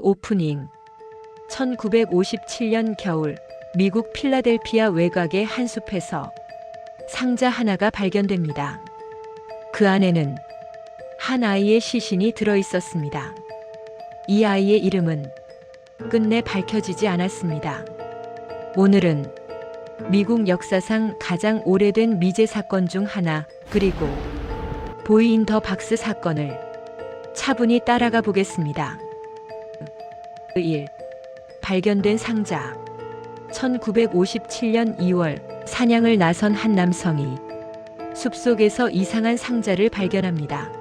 오프닝 1957년 겨울 미국 필라델피아 외곽의 한 숲에서 상자 하나가 발견됩니다. 그 안에는 한 아이의 시신이 들어 있었습니다. 이 아이의 이름은 끝내 밝혀지지 않았습니다. 오늘은 미국 역사상 가장 오래된 미제 사건 중 하나, 그리고 보이 인 더 박스 사건을 차분히 따라가 보겠습니다. 1. 발견된 상자. 1957년 2월 사냥을 나선 한 남성이 숲속에서 이상한 상자를 발견합니다.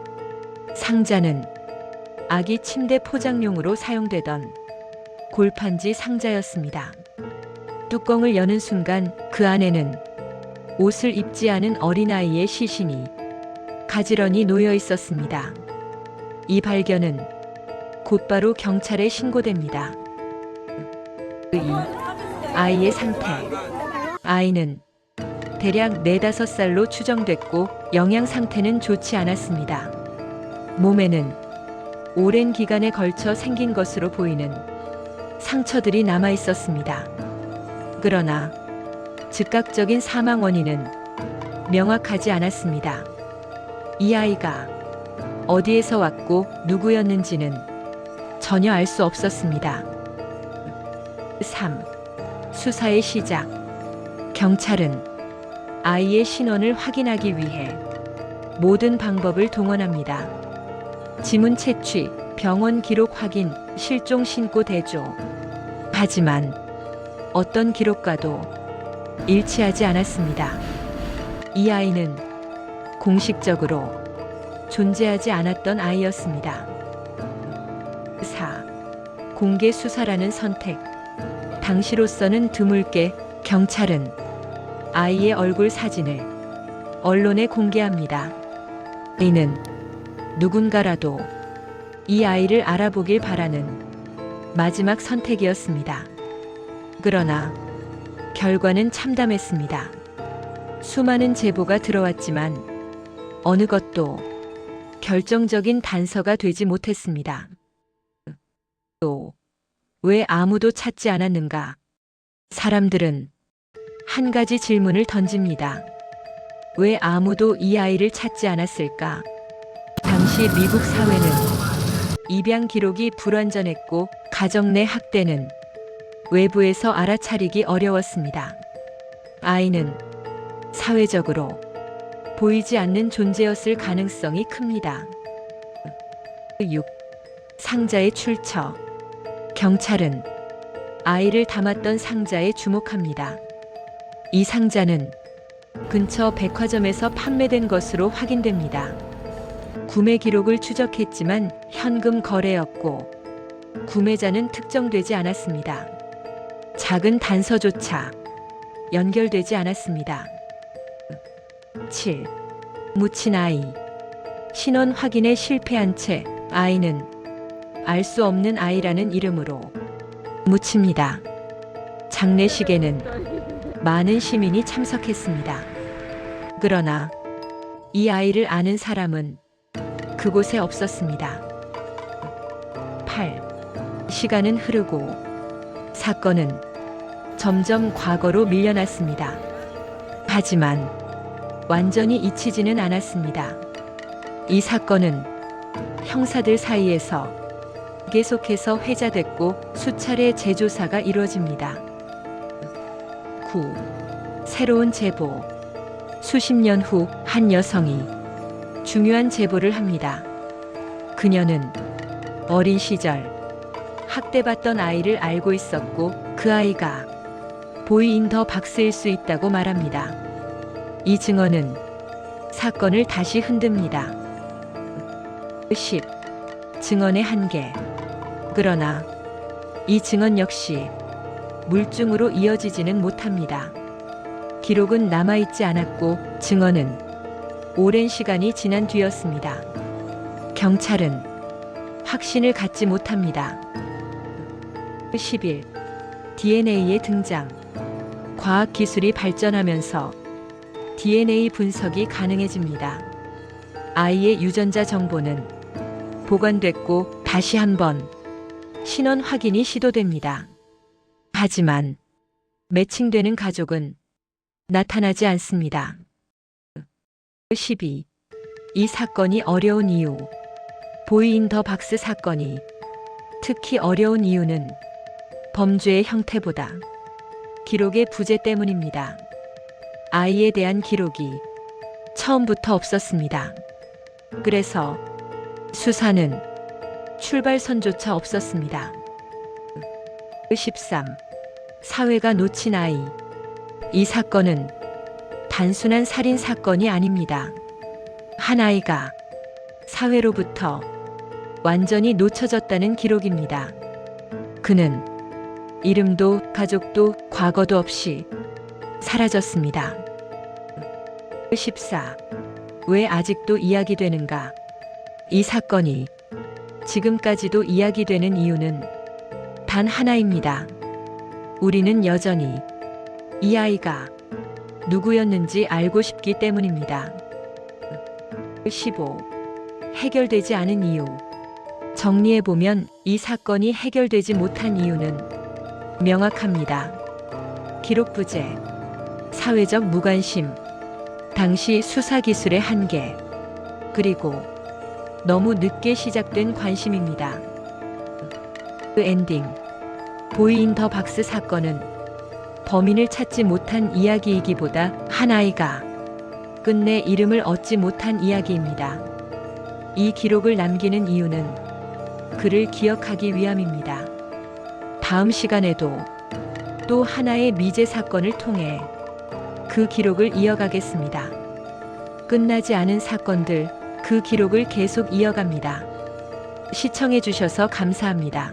상자는 아기 침대 포장용으로 사용되던 골판지 상자였습니다. 뚜껑을 여는 순간 그 안에는 옷을 입지 않은 어린아이의 시신이 가지런히 놓여 있었습니다. 이 발견은 곧바로 경찰에 신고됩니다. 2. 아이의 상태. 아이는 대략 4~5살로 추정됐고 영양 상태는 좋지 않았습니다. 몸에는 오랜 기간에 걸쳐 생긴 것으로 보이는 상처들이 남아 있었습니다. 그러나 즉각적인 사망 원인은 명확하지 않았습니다. 이 아이가 어디에서 왔고 누구였는지는 전혀 알 수 없었습니다. 3. 수사의 시작. 경찰은 아이의 신원을 확인하기 위해 모든 방법을 동원합니다. 지문 채취, 병원 기록 확인, 실종 신고 대조. 하지만 어떤 기록과도 일치하지 않았습니다. 이 아이는 공식적으로 존재하지 않았던 아이였습니다. 4. 공개 수사라는 선택. 당시로서는 드물게 경찰은 아이의 얼굴 사진을 언론에 공개합니다. 이는 누군가라도 이 아이를 알아보길 바라는 마지막 선택이었습니다. 그러나 결과는 참담했습니다. 수많은 제보가 들어왔지만 어느 것도 결정적인 단서가 되지 못했습니다. 또 왜 아무도 찾지 않았는가? 사람들은 한 가지 질문을 던집니다. 왜 아무도 이 아이를 찾지 않았을까? 당시 미국 사회는 입양 기록이 불완전했고 가정 내 학대는 외부에서 알아차리기 어려웠습니다. 아이는 사회적으로 보이지 않는 존재였을 가능성이 큽니다. 6. 상자의 출처. 경찰은 아이를 담았던 상자에 주목합니다. 이 상자는 근처 백화점에서 판매된 것으로 확인됩니다. 구매 기록을 추적했지만 현금 거래였고 구매자는 특정되지 않았습니다. 작은 단서조차 연결되지 않았습니다. 7. 묻힌 아이. 신원 확인에 실패한 채 아이는 알 수 없는 아이라는 이름으로 묻힙니다. 장례식에는 많은 시민이 참석했습니다. 그러나 이 아이를 아는 사람은 그곳에 없었습니다. 8. 시간은 흐르고 사건은 점점 과거로 밀려났습니다. 하지만 완전히 잊히지는 않았습니다. 이 사건은 형사들 사이에서 계속해서 회자됐고 수차례 재조사가 이루어집니다. 9. 새로운 제보. 수십 년 후 한 여성이 중요한 제보를 합니다. 그녀는 어린 시절 학대받던 아이를 알고 있었고 그 아이가 보이 인 더 박스일 수 있다고 말합니다. 이 증언은 사건을 다시 흔듭니다. 10. 증언의 한계. 그러나 이 증언 역시 물증으로 이어지지는 못합니다. 기록은 남아있지 않았고 증언은 오랜 시간이 지난 뒤였습니다. 경찰은 확신을 갖지 못합니다. 11. DNA의 등장. 과학기술이 발전하면서 DNA 분석이 가능해집니다. 아이의 유전자 정보는 보관됐고 다시 한번 신원 확인이 시도됩니다. 하지만 매칭되는 가족은 나타나지 않습니다. 12. 이 사건이 어려운 이유. 보이 인 더 박스 사건이 특히 어려운 이유는 범죄의 형태보다 기록의 부재 때문입니다. 아이에 대한 기록이 처음부터 없었습니다. 그래서 수사는 출발선조차 없었습니다. 13. 사회가 놓친 아이. 이 사건은 단순한 살인 사건이 아닙니다. 한 아이가 사회로부터 완전히 놓쳐졌다는 기록입니다. 그는 이름도 가족도 과거도 없이 사라졌습니다. 14. 왜 아직도 이야기되는가? 이 사건이 지금까지도 이야기되는 이유는 단 하나입니다. 우리는 여전히 이 아이가 누구였는지 알고 싶기 때문입니다. 15. 해결되지 않은 이유. 정리해보면 이 사건이 해결되지 못한 이유는 명확합니다. 기록 부재, 사회적 무관심, 당시 수사기술의 한계, 그리고 너무 늦게 시작된 관심입니다. 그 엔딩. 보이 인 더 박스 사건은 범인을 찾지 못한 이야기이기보다 한 아이가 끝내 이름을 얻지 못한 이야기입니다. 이 기록을 남기는 이유는 그를 기억하기 위함입니다. 다음 시간에도 또 하나의 미제 사건을 통해 그 기록을 이어가겠습니다. 끝나지 않은 사건들, 그 기록을 계속 이어갑니다. 시청해 주셔서 감사합니다.